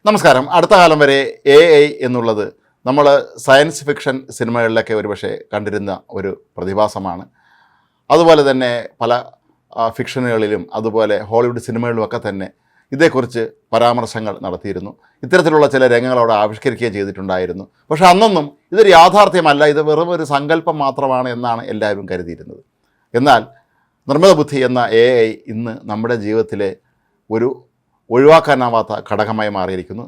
നമസ്കാരം. അടുത്ത കാലം വരെ AI എന്നുള്ളത് നമ്മൾ സയൻസ് ഫിക്ഷൻ സിനിമകളിലൊക്കെ ഒരുപക്ഷെ കണ്ടിരുന്ന ഒരു പ്രതിഭാസമാണ്. അതുപോലെ തന്നെ പല ഫിക്ഷനുകളിലും അതുപോലെ ഹോളിവുഡ് സിനിമകളിലുമൊക്കെ തന്നെ ഇതേക്കുറിച്ച് പരാമർശങ്ങൾ നടത്തിയിരുന്നു. ഇത്തരത്തിലുള്ള ചില രംഗങ്ങൾ അവിടെ ആവിഷ്കരിക്കുകയും ചെയ്തിട്ടുണ്ടായിരുന്നു. പക്ഷേ അന്നൊന്നും ഇതൊരു യാഥാർത്ഥ്യമല്ല, ഇത് വെറും ഒരു സങ്കല്പം മാത്രമാണ് എന്നാണ് എല്ലാവരും കരുതിയിരുന്നത്. എന്നാൽ നിർമ്മിത ബുദ്ധി എന്ന AI ഇന്ന് നമ്മുടെ ജീവിതത്തിലെ ഒരു ഒഴിവാക്കാനാവാത്ത ഘടകമായി മാറിയിരിക്കുന്നു.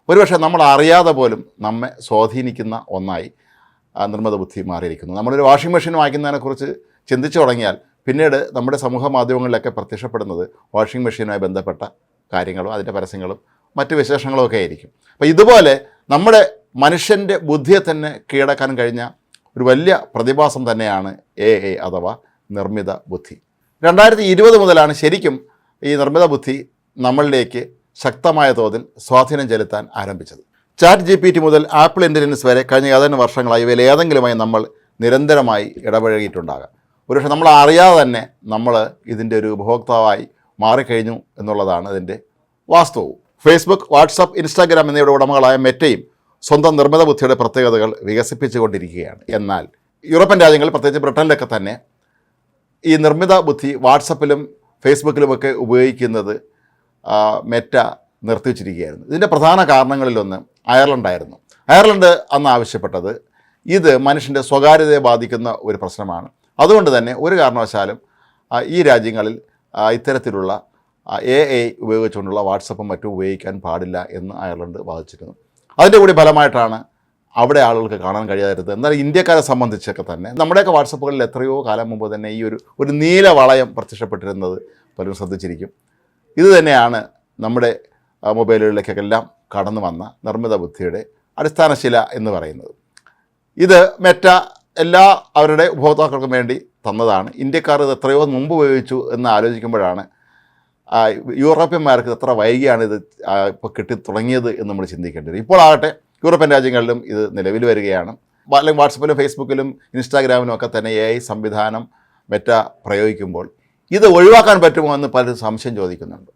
ഒരുപക്ഷെ നമ്മൾ അറിയാതെ പോലും നമ്മെ സ്വാധീനിക്കുന്ന ഒന്നായി നിർമ്മിത ബുദ്ധി മാറിയിരിക്കുന്നു. നമ്മളൊരു വാഷിംഗ് മെഷീൻ വാങ്ങിക്കുന്നതിനെക്കുറിച്ച് ചിന്തിച്ചു തുടങ്ങിയാൽ പിന്നീട് നമ്മുടെ സമൂഹ മാധ്യമങ്ങളിലൊക്കെ പ്രത്യക്ഷപ്പെടുന്നത് വാഷിംഗ് മെഷീനുമായി ബന്ധപ്പെട്ട കാര്യങ്ങളും അതിൻ്റെ പരസ്യങ്ങളും മറ്റ് വിശേഷങ്ങളും ഒക്കെ ആയിരിക്കും. അപ്പോൾ ഇതുപോലെ നമ്മുടെ മനുഷ്യൻ്റെ ബുദ്ധിയെ തന്നെ കീഴടക്കാൻ കഴിഞ്ഞ ഒരു വലിയ പ്രതിഭാസം തന്നെയാണ് AI അഥവാ നിർമ്മിത ബുദ്ധി. 2020 മുതലാണ് ശരിക്കും ഈ നിർമ്മിത ബുദ്ധി നമ്മളിലേക്ക് ശക്തമായ തോതിൽ സ്വാധീനം ചെലുത്താൻ ആരംഭിച്ചത്. ChatGPT മുതൽ ആപ്പിൾ ഇൻ്റലിജൻസ് വരെ കഴിഞ്ഞ ഏതാനും വർഷങ്ങളായി ഇവയിൽ ഏതെങ്കിലുമായി നമ്മൾ നിരന്തരമായി ഇടപഴകിയിട്ടുണ്ടാകാം. ഒരുപക്ഷെ നമ്മൾ അറിയാതെ തന്നെ നമ്മൾ ഇതിൻ്റെ ഒരു ഉപഭോക്താവായി മാറിക്കഴിഞ്ഞു എന്നുള്ളതാണ് ഇതിൻ്റെ വാസ്തവവും. ഫേസ്ബുക്ക്, വാട്സപ്പ്, ഇൻസ്റ്റാഗ്രാം എന്നിവയുടെ ഉടമകളായ മെറ്റയും സ്വന്തം നിർമ്മിത ബുദ്ധിയുടെ പ്രത്യേകതകൾ വികസിപ്പിച്ചുകൊണ്ടിരിക്കുകയാണ്. എന്നാൽ യൂറോപ്യൻ രാജ്യങ്ങളിൽ, പ്രത്യേകിച്ച് ബ്രിട്ടനിലൊക്കെ തന്നെ ഈ നിർമ്മിത ബുദ്ധി വാട്സപ്പിലും ഫേസ്ബുക്കിലുമൊക്കെ ഉപയോഗിക്കുന്നത് മെറ്റ നിർത്തിവച്ചിരിക്കുകയായിരുന്നു. ഇതിൻ്റെ പ്രധാന കാരണങ്ങളിലൊന്ന് അയർലൻഡായിരുന്നു. അയർലൻഡ് അന്ന് ആവശ്യപ്പെട്ടത് ഇത് മനുഷ്യൻ്റെ സ്വകാര്യതയെ ബാധിക്കുന്ന ഒരു പ്രശ്നമാണ്. അതുകൊണ്ട് തന്നെ ഒരു കാരണവശാലും ഈ രാജ്യങ്ങളിൽ ഇത്തരത്തിലുള്ള AI ഉപയോഗിച്ചുകൊണ്ടുള്ള വാട്സപ്പും മറ്റും ഉപയോഗിക്കാൻ പാടില്ല എന്ന് അയർലൻഡ് വാദിച്ചിരുന്നു. അതിൻ്റെ കൂടി ഫലമായിട്ടാണ് അവിടെ ആളുകൾക്ക് കാണാൻ കഴിയാതിരുന്നത്. എന്നാൽ ഇന്ത്യക്കാരെ സംബന്ധിച്ചൊക്കെ തന്നെ നമ്മുടെയൊക്കെ വാട്സപ്പുകളിൽ എത്രയോ കാലം മുമ്പ് തന്നെ ഈ ഒരു നീല വളയം പ്രത്യക്ഷപ്പെട്ടിരുന്നത് പലരും ശ്രദ്ധിച്ചിരിക്കും. ഇത് തന്നെയാണ് നമ്മുടെ മൊബൈലുകളിലേക്കെല്ലാം കടന്നു വന്ന നിർമ്മിത ബുദ്ധിയുടെ അടിസ്ഥാനശില എന്ന് പറയുന്നത്. ഇത് മെറ്റ എല്ലാ അവരുടെ ഉപഭോക്താക്കൾക്കും വേണ്ടി തന്നതാണ്. ഇന്ത്യക്കാർ ഇത് എത്രയോ മുമ്പ് ഉപയോഗിച്ചു എന്ന് ആലോചിക്കുമ്പോഴാണ് യൂറോപ്യന്മാർക്ക് എത്ര വൈകിയാണ് ഇത് ഇപ്പോൾ കിട്ടി തുടങ്ങിയത് എന്ന് നമ്മൾ ചിന്തിക്കേണ്ടത്. ഇപ്പോൾ ആകട്ടെ യൂറോപ്യൻ രാജ്യങ്ങളിലും ഇത് നിലവിൽ വരികയാണ്. അല്ലെങ്കിൽ വാട്സപ്പിലും ഫേസ്ബുക്കിലും ഇൻസ്റ്റാഗ്രാമിലും ഒക്കെ തന്നെ AI സംവിധാനം മെറ്റ പ്രയോഗിക്കുമ്പോൾ ഇത് ഒഴിവാക്കാൻ പറ്റുമോ എന്ന് പലരും സംശയം ചോദിക്കുന്നുണ്ട്.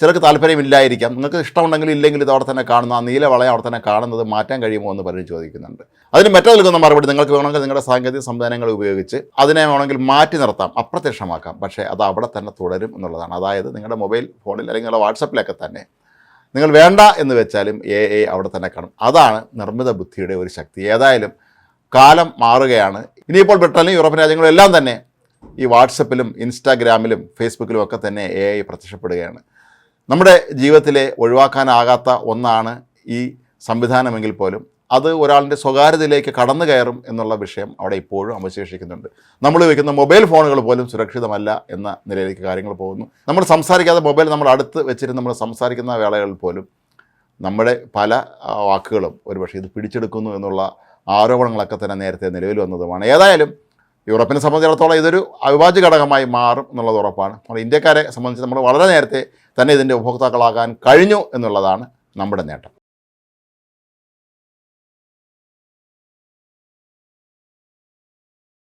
ചിലർക്ക് താല്പര്യമില്ലായിരിക്കാം. നിങ്ങൾക്ക് ഇഷ്ടമുണ്ടെങ്കിലും ഇല്ലെങ്കിൽ ഇത് അവിടെ തന്നെ കാണുന്ന ആ നീല വളയം അവിടെ തന്നെ കാണുന്നത് മാറ്റാൻ കഴിയുമോ എന്ന് പലരും ചോദിക്കുന്നുണ്ട്. അതിന് മെറ്റ നൽകുന്ന മറുപടി, നിങ്ങൾക്ക് വേണമെങ്കിൽ നിങ്ങളുടെ സാങ്കേതിക സംവിധാനങ്ങൾ ഉപയോഗിച്ച് അതിനെ വേണമെങ്കിൽ മാറ്റി നിർത്താം, അപ്രത്യക്ഷമാക്കാം, പക്ഷേ അത് അവിടെ തന്നെ തുടരും എന്നുള്ളതാണ്. അതായത് നിങ്ങളുടെ മൊബൈൽ ഫോണിൽ അല്ലെങ്കിൽ നിങ്ങളുടെ വാട്സപ്പിലൊക്കെ തന്നെ നിങ്ങൾ വേണ്ട എന്ന് വെച്ചാലും AI അവിടെ തന്നെ കാണും. അതാണ് നിർമ്മിത ബുദ്ധിയുടെ ഒരു ശക്തി. ഏതായാലും കാലം മാറുകയാണ്. ഇനിയിപ്പോൾ ബ്രിട്ടനിലും യൂറോപ്യൻ രാജ്യങ്ങളും എല്ലാം തന്നെ ഈ വാട്സപ്പിലും ഇൻസ്റ്റാഗ്രാമിലും ഫേസ്ബുക്കിലും ഒക്കെ തന്നെ AI പ്രത്യക്ഷപ്പെടുകയാണ്. നമ്മുടെ ജീവിതത്തിലെ ഒഴിവാക്കാനാകാത്ത ഒന്നാണ് ഈ സംവിധാനമെങ്കിൽ പോലും അത് ഒരാളുടെ സ്വകാര്യതയിലേക്ക് കടന്നു കയറും എന്നുള്ള വിഷയം അവിടെ ഇപ്പോഴും അവശേഷിക്കുന്നുണ്ട്. നമ്മൾ ഉപയോഗിക്കുന്ന മൊബൈൽ ഫോണുകൾ പോലും സുരക്ഷിതമല്ല എന്ന നിലയിലേക്ക് കാര്യങ്ങൾ പോകുന്നു. നമ്മൾ സംസാരിക്കാതെ മൊബൈൽ നമ്മൾ അടുത്ത് വെച്ചിരുന്ന് നമ്മൾ സംസാരിക്കുന്ന വേളകളിൽ പോലും നമ്മുടെ പല വാക്കുകളും ഒരുപക്ഷെ ഇത് പിടിച്ചെടുക്കുന്നു എന്നുള്ള ആരോപണങ്ങളൊക്കെ തന്നെ നേരത്തെ നിലവിൽ വന്നതുമാണ്. ഏതായാലും യൂറോപ്പിനെ സംബന്ധിച്ചിടത്തോളം ഇതൊരു അവിഭാജ്യ ഘടകമായി മാറും എന്നുള്ളത് ഉറപ്പാണ്. നമ്മൾ ഇന്ത്യക്കാരെ സംബന്ധിച്ച് നമ്മൾ വളരെ നേരത്തെ തന്നെ ഇതിൻ്റെ ഉപഭോക്താക്കളാകാൻ കഴിഞ്ഞു എന്നുള്ളതാണ് നമ്മുടെ നേട്ടം.